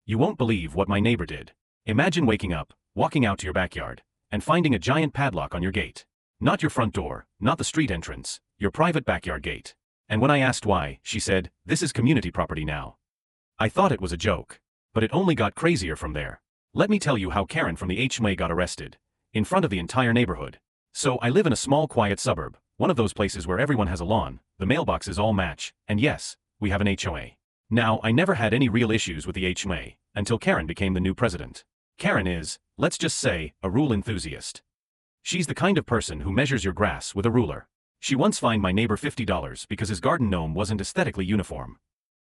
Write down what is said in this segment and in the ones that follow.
You won't believe what my neighbor did. Imagine waking up, walking out to your backyard, and finding a giant padlock on your gate. Not your front door, not the street entrance, your private backyard gate. And when I asked why, she said, "This is community property now." I thought it was a joke. But it only got crazier from there. Let me tell you how Karen from the HOA got arrested. In front of the entire neighborhood. So I live in a small quiet suburb, one of those places where everyone has a lawn, the mailboxes all match, and yes, we have an HOA. Now, I never had any real issues with the HOA, until Karen became the new president. Karen is, let's just say, a rule enthusiast. She's the kind of person who measures your grass with a ruler. She once fined my neighbor $50 because his garden gnome wasn't aesthetically uniform.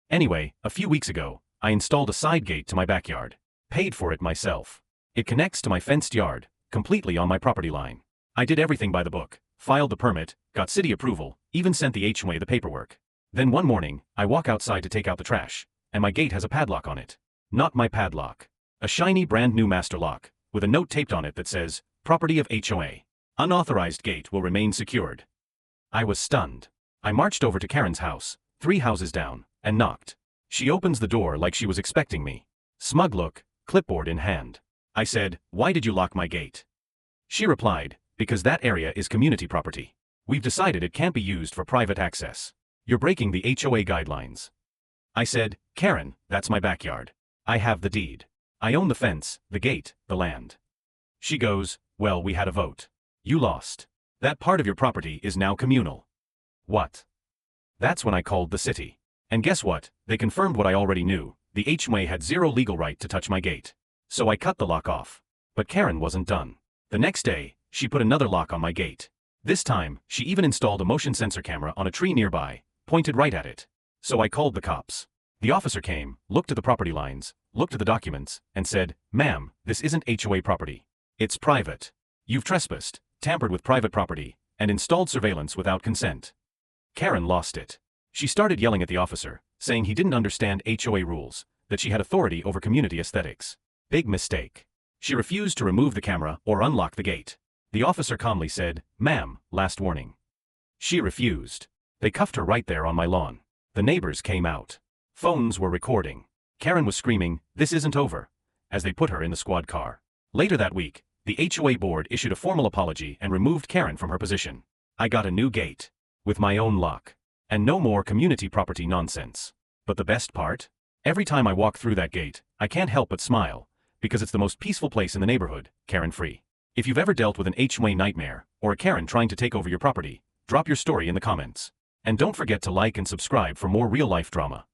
Anyway, a few weeks ago, I installed a side gate to my backyard. Paid for it myself. It connects to my fenced yard, completely on my property line. I did everything by the book, filed the permit, got city approval, even sent the HOA the paperwork. Then one morning, I walk outside to take out the trash, and my gate has a padlock on it. Not my padlock. A shiny brand new master lock, with a note taped on it that says, "Property of HOA. Unauthorized gate will remain secured." I was stunned. I marched over to Karen's house, 3 houses down, and knocked. She opens the door like she was expecting me. Smug look, clipboard in hand. I said, "Why did you lock my gate?" She replied, "Because that area is community property. We've decided it can't be used for private access. You're breaking the HOA guidelines." I said, "Karen, that's my backyard. I have the deed. I own the fence, the gate, the land." She goes, "Well, we had a vote. You lost. That part of your property is now communal." What? That's when I called the city. And guess what? They confirmed what I already knew. The HOA had zero legal right to touch my gate. So I cut the lock off. But Karen wasn't done. The next day, she put another lock on my gate. This time, she even installed a motion sensor camera on a tree nearby, pointed right at it. So I called the cops. The officer came, looked at the property lines, looked at the documents, and said, "Ma'am, this isn't HOA property. It's private. You've trespassed, tampered with private property, and installed surveillance without consent." Karen lost it. She started yelling at the officer, saying he didn't understand HOA rules, that she had authority over community aesthetics. Big mistake. She refused to remove the camera or unlock the gate. The officer calmly said, "Ma'am, last warning." She refused. They cuffed her right there on my lawn. The neighbors came out. Phones were recording. Karen was screaming, "This isn't over," as they put her in the squad car. Later that week, the HOA board issued a formal apology and removed Karen from her position. I got a new gate. With my own lock. And no more community property nonsense. But the best part? Every time I walk through that gate, I can't help but smile, because it's the most peaceful place in the neighborhood, Karen-free. If you've ever dealt with an HOA nightmare, or a Karen trying to take over your property, drop your story in the comments. And don't forget to like and subscribe for more real-life drama.